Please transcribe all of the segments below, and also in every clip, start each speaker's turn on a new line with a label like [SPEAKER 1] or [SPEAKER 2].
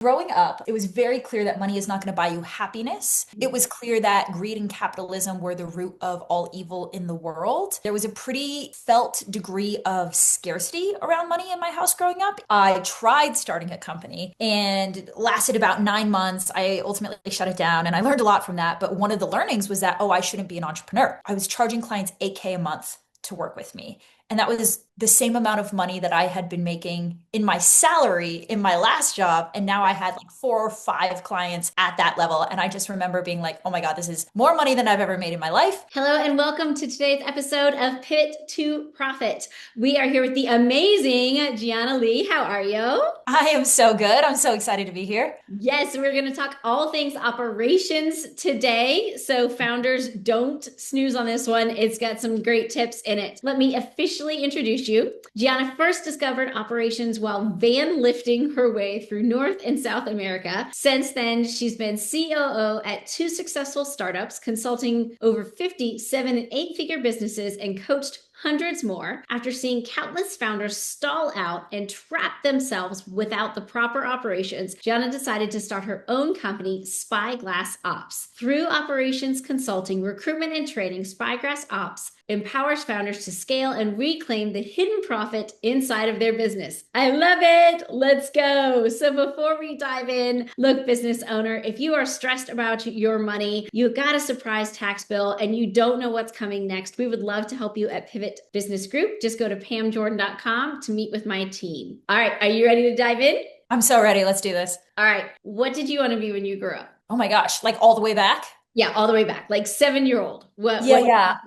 [SPEAKER 1] Growing up, it was very clear that money is not going to buy you happiness. It was clear that greed and capitalism were the root of all evil in the world. There was a pretty felt degree of scarcity around money in my house growing up. I tried starting a company and it lasted about 9 months. I ultimately shut it down and I learned a lot from that. But one of the learnings was that, oh, I shouldn't be an entrepreneur. I was charging clients 8K a month to work with me. And that was the same amount of money that I had been making in my salary in my last job. And now I had like 4 or 5 clients at that level. And I just remember being like, oh my God, this is more money than I've ever made in my life.
[SPEAKER 2] Hello and welcome to today's episode of Pivot to Profit. We are here with the amazing Jhana Li. How are you?
[SPEAKER 1] I am so good. I'm so excited to be here.
[SPEAKER 2] Yes, we're going to talk all things operations today. So founders, don't snooze on this one. It's got some great tips in it. Let me officially introduce you. Gianna first discovered operations while van lifting her way through North and South America. Since then, she's been COO at 2 successful startups, consulting over 50 7- and 8-figure businesses, and coached hundreds more after seeing countless founders stall out and trap themselves without the proper operations. Jhana decided to start her own company, Spyglass Ops. Through operations consulting, recruitment, and training, Spyglass Ops empowers founders to scale and reclaim the hidden profit inside of their business. I love it. Let's go. So before we dive in, look, business owner, if you are stressed about your money, you got a surprise tax bill, and you don't know what's coming next, we would love to help you at Pivot Business Group. Just go to pamjordan.com to meet with my team. All right. Are you ready to dive in?
[SPEAKER 1] I'm so ready. Let's do this.
[SPEAKER 2] All right. What did you want to be when you grew up?
[SPEAKER 1] Oh my gosh, like all the way back?
[SPEAKER 2] Yeah, all the way back, like 7-year-old.
[SPEAKER 1] Yeah,
[SPEAKER 2] What?
[SPEAKER 1] yeah.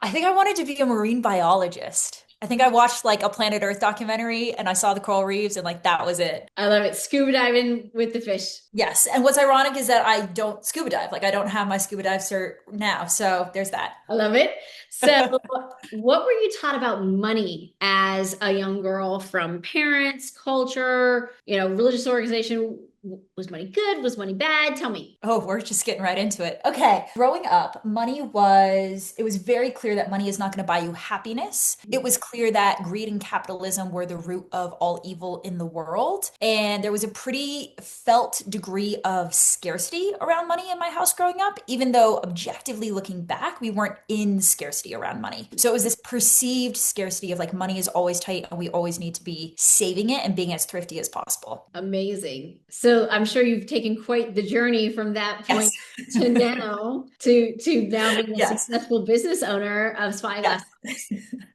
[SPEAKER 1] I think I wanted to be a marine biologist. I think I watched like a Planet Earth documentary and I saw the coral reefs and like that was it.
[SPEAKER 2] I love it. Scuba diving with the fish.
[SPEAKER 1] Yes. And what's ironic is that I don't scuba dive. Like I don't have my scuba dive cert now. So there's that.
[SPEAKER 2] I love it. So, what were you taught about money as a young girl from parents, culture, religious organization? Was money good? Was money bad? Tell me.
[SPEAKER 1] Oh, we're just getting right into it. Okay. Growing up, it was very clear that money is not going to buy you happiness. It was clear that greed and capitalism were the root of all evil in the world. And there was a pretty felt degree of scarcity around money in my house growing up, even though objectively looking back, we weren't in scarcity around money. So it was this perceived scarcity of like money is always tight and we always need to be saving it and being as thrifty as possible.
[SPEAKER 2] Amazing. So I'm sure you've taken quite the journey from that
[SPEAKER 1] Yes.
[SPEAKER 2] point to now being a
[SPEAKER 1] Yes.
[SPEAKER 2] successful business owner of Spyglass.
[SPEAKER 1] Yes.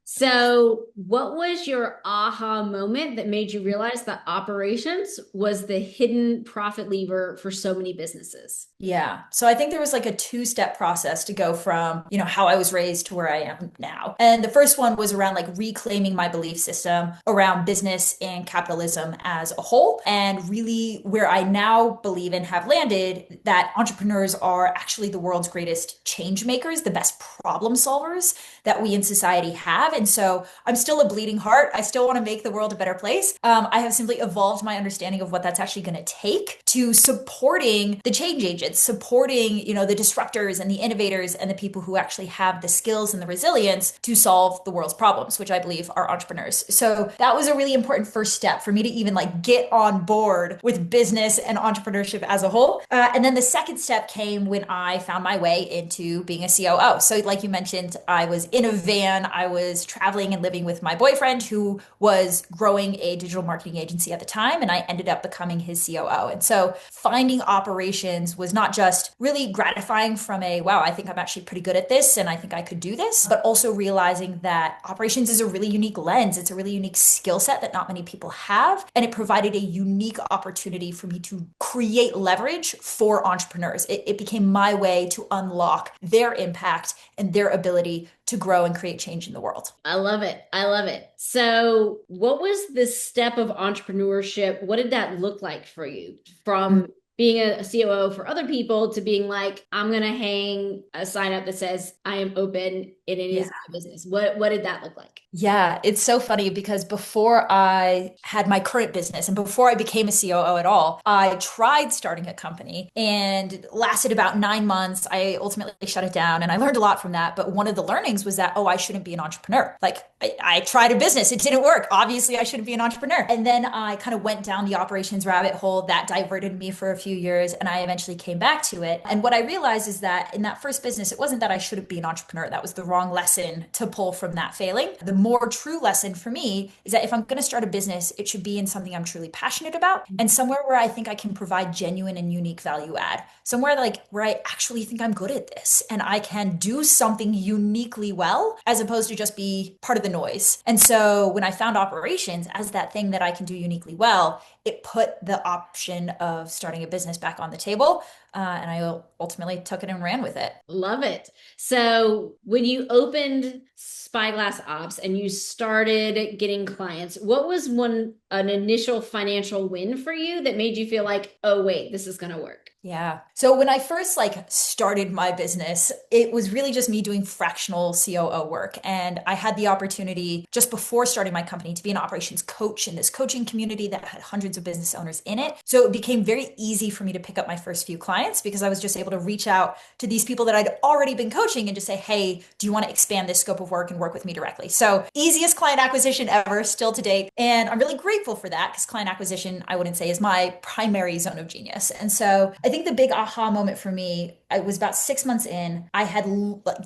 [SPEAKER 2] So, what was your aha moment that made you realize that operations was the hidden profit lever for so many businesses?
[SPEAKER 1] Yeah. So I think there was like a two-step process to go from, how I was raised to where I am now. And the first one was around like reclaiming my belief system around business and capitalism as a whole. And really where I now believe and have landed that entrepreneurs are actually the world's greatest change makers, the best problem solvers that we in society have. And so I'm still a bleeding heart. I still want to make the world a better place. I have simply evolved my understanding of what that's actually going to take to supporting the change agents, supporting, the disruptors and the innovators and the people who actually have the skills and the resilience to solve the world's problems, which I believe are entrepreneurs. So that was a really important first step for me to even like get on board with business and entrepreneurship as a whole. And then the second step came when I found my way into being a COO. So like you mentioned, I was in a van. I was traveling and living with my boyfriend who was growing a digital marketing agency at the time. And I ended up becoming his COO. And so finding operations was not just really gratifying from a, wow, I think I'm actually pretty good at this and I think I could do this, but also realizing that operations is a really unique lens. It's a really unique skill set that not many people have. And it provided a unique opportunity for me to create leverage for entrepreneurs. It became my way to unlock their impact and their ability to grow and create change in the world.
[SPEAKER 2] I love it. I love it. So, what was the step of entrepreneurship? What did that look like for you from being a COO for other people to being like, I'm going to hang a sign up that says, I am open and it
[SPEAKER 1] Yeah.
[SPEAKER 2] is my business. What did that look like?
[SPEAKER 1] Yeah, it's so funny because before I had my current business and before I became a COO at all, I tried starting a company and it lasted about 9 months. I ultimately shut it down and I learned a lot from that. But one of the learnings was that, oh, I shouldn't be an entrepreneur. Like I tried a business, it didn't work. Obviously, I shouldn't be an entrepreneur. And then I kind of went down the operations rabbit hole that diverted me for a few years and I eventually came back to it. And what I realized is that in that first business, it wasn't that I shouldn't be an entrepreneur. That was the wrong lesson to pull from that failing. The more true lesson for me is that if I'm going to start a business, it should be in something I'm truly passionate about and somewhere where I think I can provide genuine and unique value add. Somewhere like where I actually think I'm good at this and I can do something uniquely well as opposed to just be part of the noise. And so when I found operations as that thing that I can do uniquely well, it put the option of starting a business back on the table. And I ultimately took it and ran with it.
[SPEAKER 2] Love it. So when you opened Spyglass Ops and you started getting clients, what was an initial financial win for you that made you feel like, oh wait, this is going to work?
[SPEAKER 1] Yeah. So when I first started my business, it was really just me doing fractional COO work. And I had the opportunity just before starting my company to be an operations coach in this coaching community that had hundreds of business owners in it. So it became very easy for me to pick up my first few clients because I was just able to reach out to these people that I'd already been coaching and just say, hey, do you want to expand this scope of work and work with me directly? So easiest client acquisition ever still to date. And I'm really grateful for that because client acquisition, I wouldn't say is my primary zone of genius. And so I think the big aha moment for me, I was about 6 months in. I had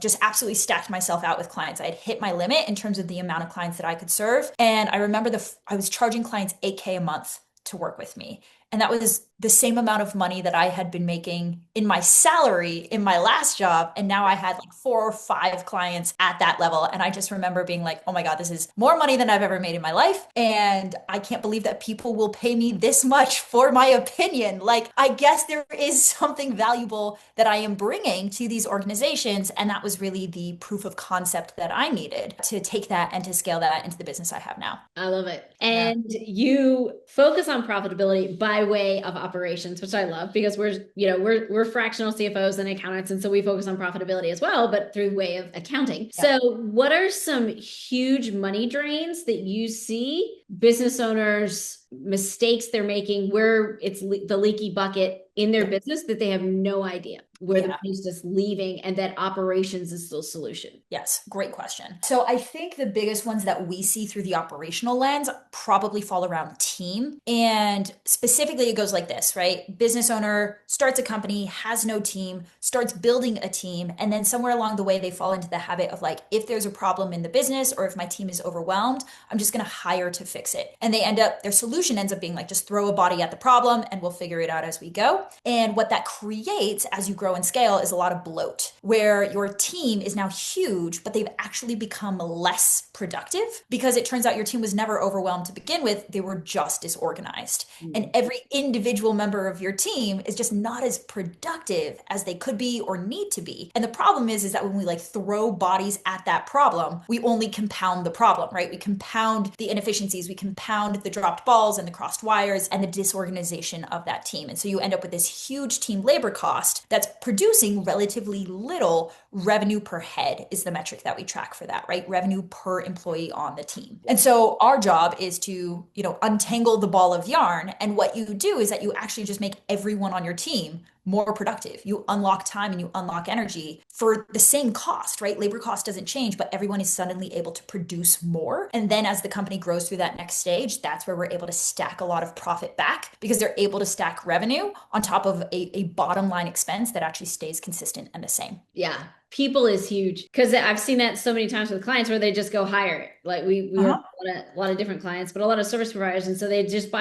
[SPEAKER 1] just absolutely stacked myself out with clients. I had hit my limit in terms of the amount of clients that I could serve. And I remember I was charging clients 8K a month to work with me. And that was the same amount of money that I had been making in my salary in my last job. And now I had like 4 or 5 clients at that level. And I just remember being like, oh my God, this is more money than I've ever made in my life. And I can't believe that people will pay me this much for my opinion. Like, I guess there is something valuable that I am bringing to these organizations. And that was really the proof of concept that I needed to take that and to scale that into the business I have now.
[SPEAKER 2] I love it.
[SPEAKER 1] Yeah.
[SPEAKER 2] And you focus on profitability by way of operations, which I love because we're fractional CFOs and accountants. And so we focus on profitability as well, but through way of accounting.
[SPEAKER 1] Yeah.
[SPEAKER 2] So what are some huge money drains that you see business owners mistakes they're making where it's the leaky bucket in their business that they have no idea where the money's just leaving and that operations is the solution?
[SPEAKER 1] Yes, great question. So I think the biggest ones that we see through the operational lens probably fall around team. And specifically, it goes like this, right? Business owner starts a company, has no team, starts building a team, and then somewhere along the way, they fall into the habit of like, if there's a problem in the business or if my team is overwhelmed, I'm just going to hire to fix it. And their solution ends up being like, just throw a body at the problem and we'll figure it out as we go. And what that creates as you grow and scale is a lot of bloat, where your team is now huge, but they've actually become less productive because it turns out your team was never overwhelmed to begin with. They were just disorganized. And every individual member of your team is just not as productive as they could be or need to be. And the problem is that when we throw bodies at that problem, we only compound the problem, right? We compound the inefficiencies, we compound the dropped balls and the crossed wires and the disorganization of that team. And so you end up with this huge team labor cost that's producing relatively little revenue per head is the metric that we track for that, right? Revenue per employee on the team. And so our job is to, untangle the ball of yarn. And what you do is that you actually just make everyone on your team more productive. You unlock time and you unlock energy for the same cost, right? Labor cost doesn't change, but everyone is suddenly able to produce more. And then as the company grows through that next stage, that's where we're able to stack a lot of profit back because they're able to stack revenue on top of a bottom line expense that actually stays consistent and the same.
[SPEAKER 2] Yeah. People is huge because I've seen that so many times with clients where they just go hire it. Like we work with a lot of different clients, but a lot of service providers. And so they just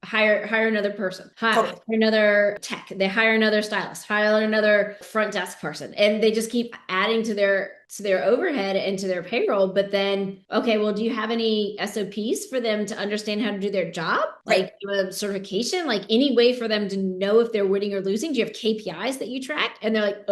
[SPEAKER 2] hire another person, hire another tech, they hire another stylist, hire another front desk person, and they just keep adding to their overhead and to their payroll. But then, okay, well, do you have any SOPs for them to understand how to do their job? Like a certification, like any way for them to know if they're winning or losing? Do you have KPIs that you track? And they're like,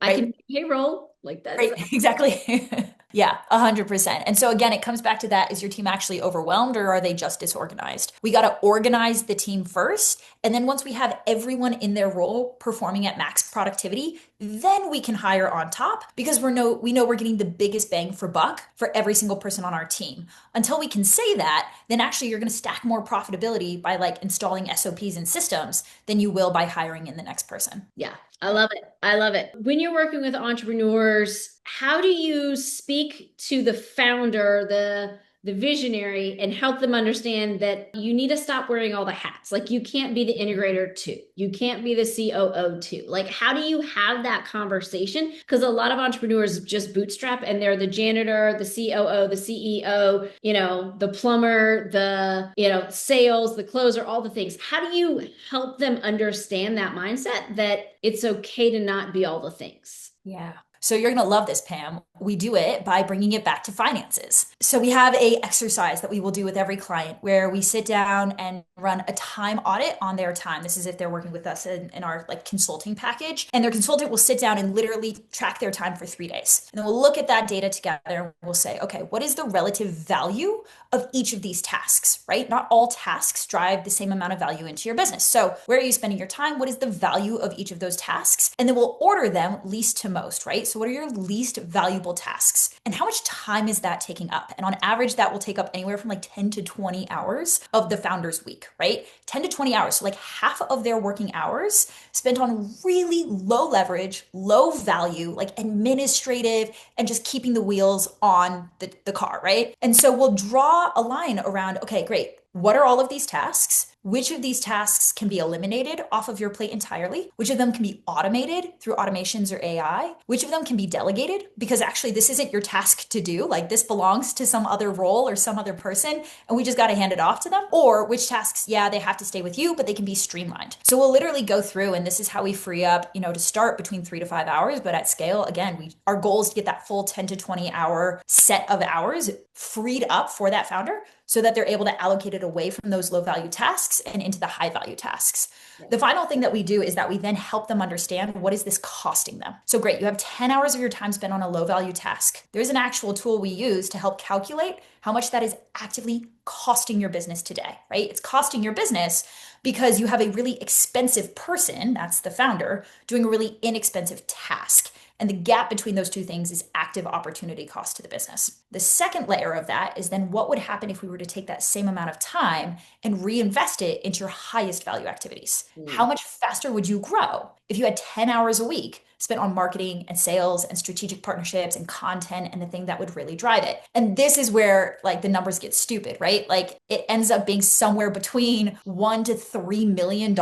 [SPEAKER 2] I can do payroll. Like that.
[SPEAKER 1] Right, exactly. Yeah, 100%. And so again, it comes back to that. Is your team actually overwhelmed or are they just disorganized? We got to organize the team first. And then once we have everyone in their role performing at max productivity, then we can hire on top because we know we're getting the biggest bang for buck for every single person on our team. Until we can say that, then actually you're going to stack more profitability by like installing SOPs and systems than you will by hiring in the next person.
[SPEAKER 2] Yeah, I love it. I love it. When you're working with entrepreneurs, how do you speak to the founder, the visionary, and help them understand that you need to stop wearing all the hats? Like you can't be the integrator too. You can't be the COO too. Like how do you have that conversation? Because a lot of entrepreneurs just bootstrap and they're the janitor, the COO, the CEO, the plumber, the sales, the closer, all the things. How do you help them understand that mindset that it's okay to not be all the things?
[SPEAKER 1] Yeah. So you're going to love this, Pam. We do it by bringing it back to finances. So we have a exercise that we will do with every client where we sit down and run a time audit on their time. This is if they're working with us in our like consulting package, and their consultant will sit down and literally track their time for 3 days. And then we'll look at that data together and we'll say, okay, what is the relative value of each of these tasks, right? Not all tasks drive the same amount of value into your business. So where are you spending your time? What is the value of each of those tasks? And then we'll order them least to most, right? So what are your least valuable tasks? And how much time is that taking up? And on average, that will take up anywhere from like 10 to 20 hours of the founder's week, right? 10 to 20 hours. So like half of their working hours spent on really low leverage, low value, like administrative and just keeping the wheels on the car, right? And so we'll draw a line around, okay, great. What are all of these tasks? Which of these tasks can be eliminated off of your plate entirely? Which of them can be automated through automations or AI? Which of them can be delegated? Because actually, this isn't your task to do. Like, this belongs to some other role or some other person, and we just got to hand it off to them. Or which tasks, yeah, they have to stay with you, but they can be streamlined. So we'll literally go through, and this is how we free up, to start between 3 to 5 hours. But at scale, again, our goal is to get that full 10 to 20 hour set of hours freed up for that founder so that they're able to allocate it away from those low value tasks and into the high value tasks. The final thing that we do is that we then help them understand, what is this costing them? So great, you have 10 hours of your time spent on a low value task. There's an actual tool we use to help calculate how much that is actively costing your business today, right? It's costing your business because you have a really expensive person, that's the founder, doing a really inexpensive task. And the gap between those two things is active opportunity cost to the business. The second layer of that is then what would happen if we were to take that same amount of time and reinvest it into your highest value activities? How much faster would you grow if you had 10 hours a week spent on marketing and sales and strategic partnerships and content and the thing that would really drive it? And this is where like the numbers get stupid, right? Like it ends up being somewhere between $1 to $3 million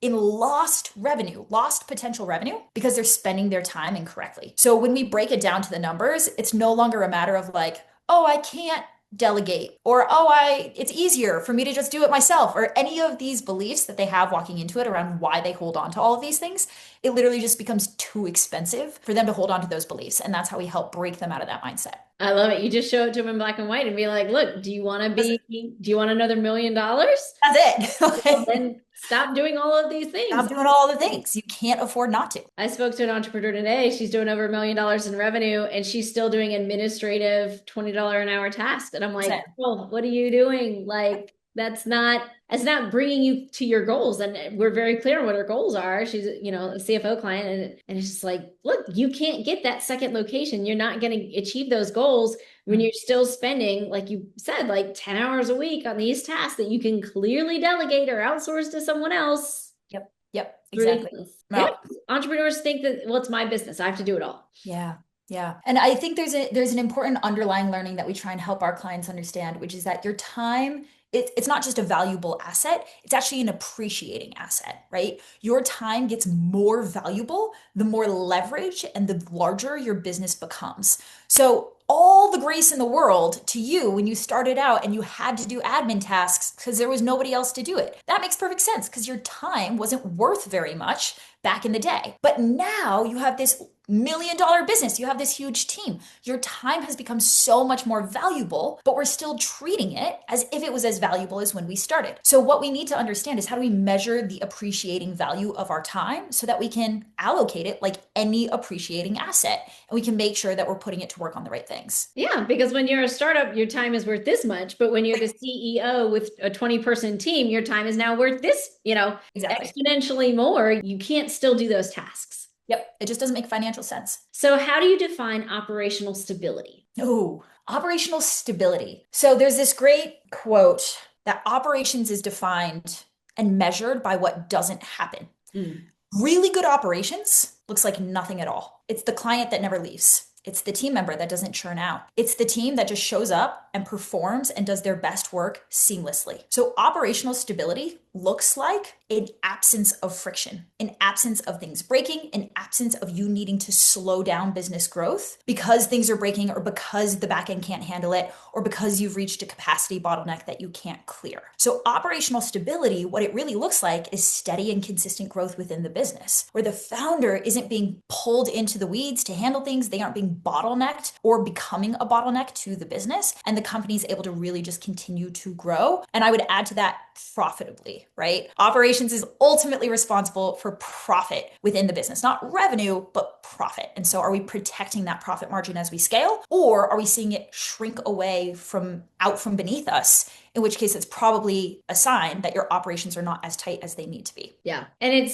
[SPEAKER 1] in lost revenue, lost potential revenue, because they're spending their time incorrectly. So when we break it down to the numbers, it's no longer a matter of like, oh, I can't delegate, or it's easier for me to just do it myself, or any of these beliefs that they have walking into it around why they hold on to all of these things. It literally just becomes too expensive for them to hold on to those beliefs. And that's how we help break them out of that mindset.
[SPEAKER 2] I love it. You just show it to them in black and white and be like, look, do you want another $1 million?
[SPEAKER 1] That's it.
[SPEAKER 2] Well, then stop doing all of these things.
[SPEAKER 1] Stop doing all the things. You can't afford not to.
[SPEAKER 2] I spoke to an entrepreneur today. She's doing over $1 million in revenue and she's still doing administrative $20 an hour tasks. And I'm like, oh, what are you doing? Like, it's not bringing you to your goals. And we're very clear on what her goals are. She's, a CFO client. And it's just like, look, you can't get that second location. You're not going to achieve those goals when you're still spending, like you said, like 10 hours a week on these tasks that you can clearly delegate or outsource to someone else.
[SPEAKER 1] Yep, exactly.
[SPEAKER 2] Yeah. Entrepreneurs think that, well, it's my business. I have to do it all.
[SPEAKER 1] Yeah. And I think there's an important underlying learning that we try and help our clients understand, which is that your time, it's not just a valuable asset, it's actually an appreciating asset, right? Your time gets more valuable the more leverage and the larger your business becomes. So all the grace in the world to you when you started out and you had to do admin tasks because there was nobody else to do it. That makes perfect sense because your time wasn't worth very much back in the day. But now you have this $1 million business. You have this huge team. Your time has become so much more valuable, but we're still treating it as if it was as valuable as when we started. So what we need to understand is, how do we measure the appreciating value of our time so that we can allocate it like any appreciating asset, and we can make sure that we're putting it to work on the right things.
[SPEAKER 2] Yeah, because when you're a startup, your time is worth this much, but when you're the CEO with a 20-person team, your time is now worth this,
[SPEAKER 1] Exactly.
[SPEAKER 2] exponentially more. You can't still do those tasks.
[SPEAKER 1] Yep. It just doesn't make financial sense.
[SPEAKER 2] So, how do you define operational stability?
[SPEAKER 1] Oh, operational stability. So there's this great quote that operations is defined and measured by what doesn't happen.
[SPEAKER 2] Mm.
[SPEAKER 1] Really good operations looks like nothing at all. It's the client that never leaves. It's the team member that doesn't churn out. It's the team that just shows up and performs and does their best work seamlessly. So operational stability looks like an absence of friction, an absence of things breaking, an absence of you needing to slow down business growth because things are breaking or because the back end can't handle it or because you've reached a capacity bottleneck that you can't clear. So operational stability, what it really looks like is steady and consistent growth within the business where the founder isn't being pulled into the weeds to handle things. They aren't being bottlenecked or becoming a bottleneck to the business. And the company is able to really just continue to grow. And I would add to that profitably, right? Operations is ultimately responsible for profit within the business, not revenue, but profit. And so are we protecting that profit margin as we scale, or are we seeing it shrink away from out from beneath us? In which case it's probably a sign that your operations are not as tight as they need to be.
[SPEAKER 2] Yeah. And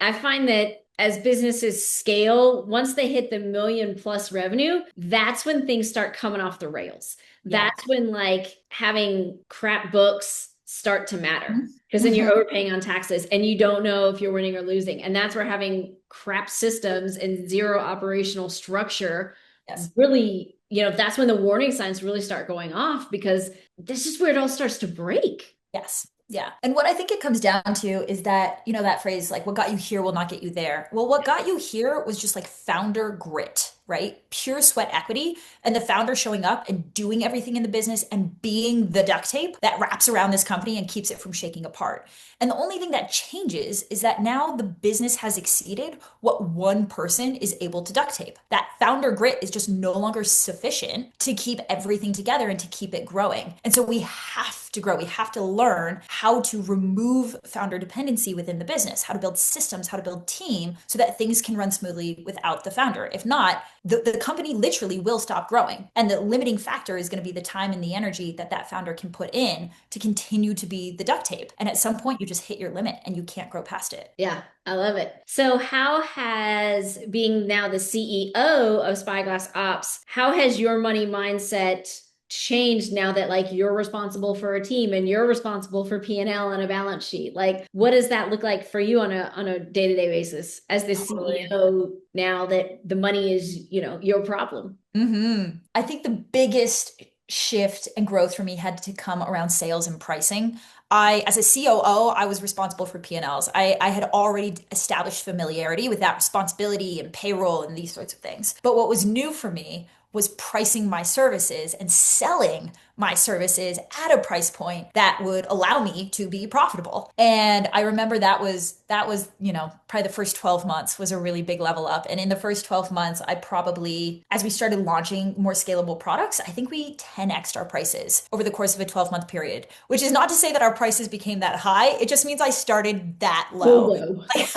[SPEAKER 2] I find that as businesses scale, once they hit the million plus revenue, that's when things start coming off the rails.
[SPEAKER 1] Yeah.
[SPEAKER 2] That's when like having crap books start to matter because then
[SPEAKER 1] Mm-hmm.
[SPEAKER 2] you're overpaying on taxes and you don't know if you're winning or losing. And that's where having crap systems and zero operational structure
[SPEAKER 1] Yes.
[SPEAKER 2] really, that's when the warning signs really start going off because this is where it all starts to break.
[SPEAKER 1] Yes. Yeah. And what I think it comes down to is that, that phrase, like, what got you here will not get you there. Well, what got you here was just like founder grit, right? Pure sweat equity and the founder showing up and doing everything in the business and being the duct tape that wraps around this company and keeps it from shaking apart. And the only thing that changes is that now the business has exceeded what one person is able to duct tape. That founder grit is just no longer sufficient to keep everything together and to keep it growing. And so we have to grow. We have to learn how to remove founder dependency within the business, how to build systems, how to build team so that things can run smoothly without the founder. If not, the company literally will stop growing. And the limiting factor is going to be the time and the energy that that founder can put in to continue to be the duct tape. And at some point, you just hit your limit and you can't grow past it.
[SPEAKER 2] Yeah, I love it. So how has being now the CEO of Spyglass Ops, how has your money mindset changed now that like you're responsible for a team and you're responsible for P&L and a balance sheet? Like what does that look like for you on a day-to-day basis as the CEO now that the money is, your problem?
[SPEAKER 1] I think the biggest shift and growth for me had to come around sales and pricing. As a COO, I was responsible for P&Ls. I had already established familiarity with that responsibility and payroll and these sorts of things. But what was new for me was pricing my services and selling my services at a price point that would allow me to be profitable. And I remember that was, probably the first 12 months was a really big level up. And in the first 12 months, I probably, as we started launching more scalable products, I think we 10x'd our prices over the course of a 12-month period, which is not to say that our prices became that high. It just means I started that low. Like,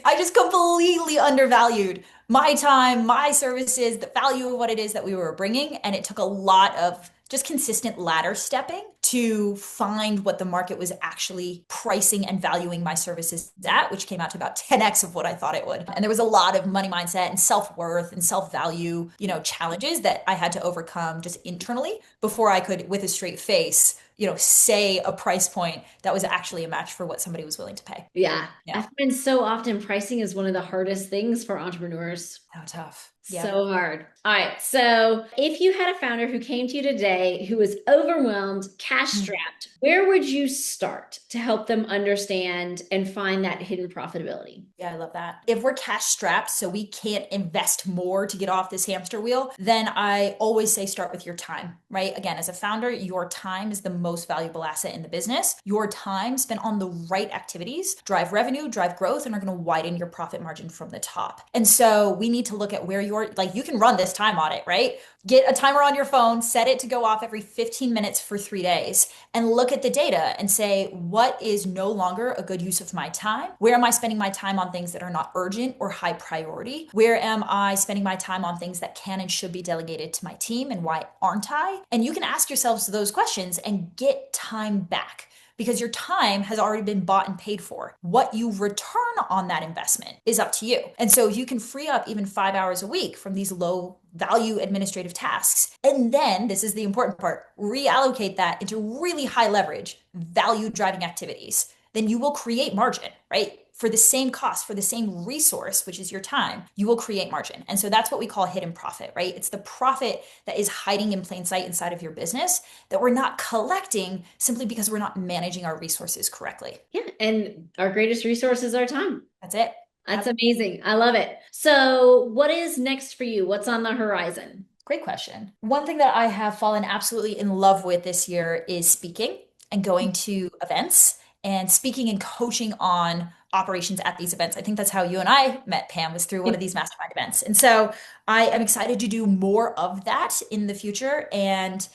[SPEAKER 1] I just completely undervalued my time, my services, the value of what it is that we were bringing. And it took a lot of just consistent ladder stepping to find what the market was actually pricing and valuing my services at, which came out to about 10x of what I thought it would. And there was a lot of money mindset and self-worth and self-value, challenges that I had to overcome just internally before I could, with a straight face, say a price point that was actually a match for what somebody was willing to pay.
[SPEAKER 2] Yeah. I find so often pricing is one of the hardest things for entrepreneurs.
[SPEAKER 1] How tough.
[SPEAKER 2] So hard. All right. So if you had a founder who came to you today who was overwhelmed, cash strapped, where would you start to help them understand and find that hidden profitability?
[SPEAKER 1] Yeah, I love that. If we're cash strapped, so we can't invest more to get off this hamster wheel, then I always say start with your time, right? Again, as a founder, your time is the most valuable asset in the business. Your time spent on the right activities drive revenue, drive growth, and are going to widen your profit margin from the top. And so we need to look at where you can run this time audit, right? Get a timer on your phone, set it to go off every 15 minutes for 3 days, and look at the data and say, what is no longer a good use of my time? Where am I spending my time on things that are not urgent or high priority? Where am I spending my time on things that can and should be delegated to my team? And why aren't I? And you can ask yourselves those questions and get time back. because your time has already been bought and paid for. What you return on that investment is up to you. And so you can free up even 5 hours a week from these low value administrative tasks. And then, this is the important part, reallocate that into really high leverage, value driving activities. Then you will create margin, right? For the same cost, for the same resource, which is your time, you will create margin. And so that's what we call hidden profit, right? It's the profit that is hiding in plain sight inside of your business that we're not collecting simply because we're not managing our resources correctly.
[SPEAKER 2] Yeah. And our greatest resource is our time.
[SPEAKER 1] That's it.
[SPEAKER 2] That's amazing. I love it. So, what is next for you? What's on the horizon?
[SPEAKER 1] Great question. One thing that I have fallen absolutely in love with this year is speaking and going to events and speaking and coaching on operations at these events. I think that's how you and I met, Pam, was through one of these mastermind events. And so I am excited to do more of that in the future and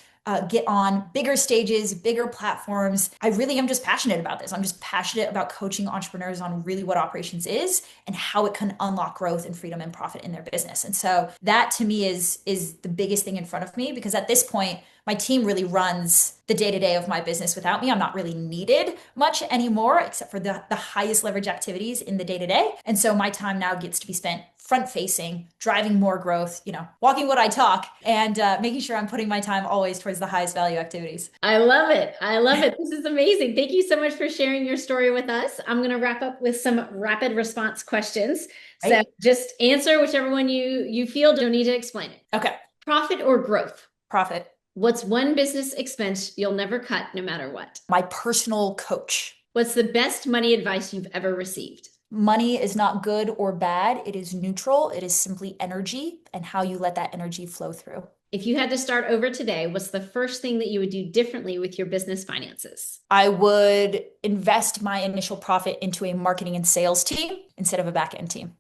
[SPEAKER 1] get on bigger stages, bigger platforms. I really am just passionate about this. I'm just passionate about coaching entrepreneurs on really what operations is and how it can unlock growth and freedom and profit in their business. And so that to me is the biggest thing in front of me, because at this point, my team really runs the day-to-day of my business without me. I'm not really needed much anymore, except for the highest leverage activities in the day-to-day. And so my time now gets to be spent front facing, driving more growth, walking what I talk, and making sure I'm putting my time always towards the highest value activities.
[SPEAKER 2] I love it. I love it. This is amazing. Thank you so much for sharing your story with us. I'm going to wrap up with some rapid response questions.
[SPEAKER 1] Right?
[SPEAKER 2] So just answer whichever one you feel. Don't need to explain it.
[SPEAKER 1] Okay.
[SPEAKER 2] Profit or growth?
[SPEAKER 1] Profit.
[SPEAKER 2] What's one business expense you'll never cut no matter what?
[SPEAKER 1] My personal coach.
[SPEAKER 2] What's the best money advice you've ever received?
[SPEAKER 1] Money is not good or bad. It is neutral. It is simply energy and how you let that energy flow through.
[SPEAKER 2] If you had to start over today, what's the first thing that you would do differently with your business finances?
[SPEAKER 1] I would invest my initial profit into a marketing and sales team instead of a back end team.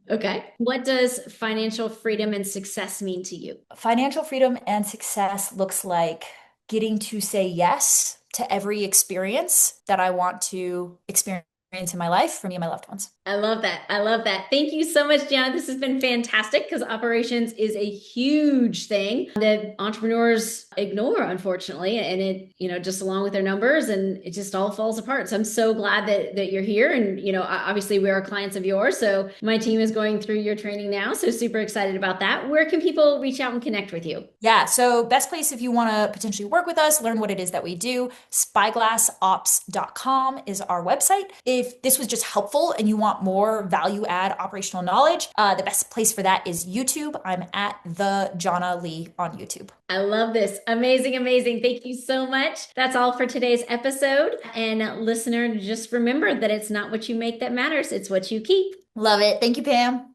[SPEAKER 2] Okay. What does financial freedom and success mean to you?
[SPEAKER 1] Financial freedom and success looks like getting to say yes to every experience that I want to experience in my life for me and my loved ones.
[SPEAKER 2] I love that. I love that. Thank you so much, Jhana. This has been fantastic because operations is a huge thing that entrepreneurs ignore, unfortunately. And it, just along with their numbers, and it just all falls apart. So I'm so glad that you're here. And, obviously we are clients of yours. So my team is going through your training now. So super excited about that. Where can people reach out and connect with you?
[SPEAKER 1] Yeah. So best place if you want to potentially work with us, learn what it is that we do, spyglassops.com is our website. If this was just helpful and you want more value add operational knowledge, the best place for that is YouTube. I'm at the Jhana Li on YouTube.
[SPEAKER 2] I love this. Amazing, amazing. Thank you so much. That's all for today's episode. And listener, just remember that it's not what you make that matters. It's what you keep.
[SPEAKER 1] Love it. Thank you, Pam.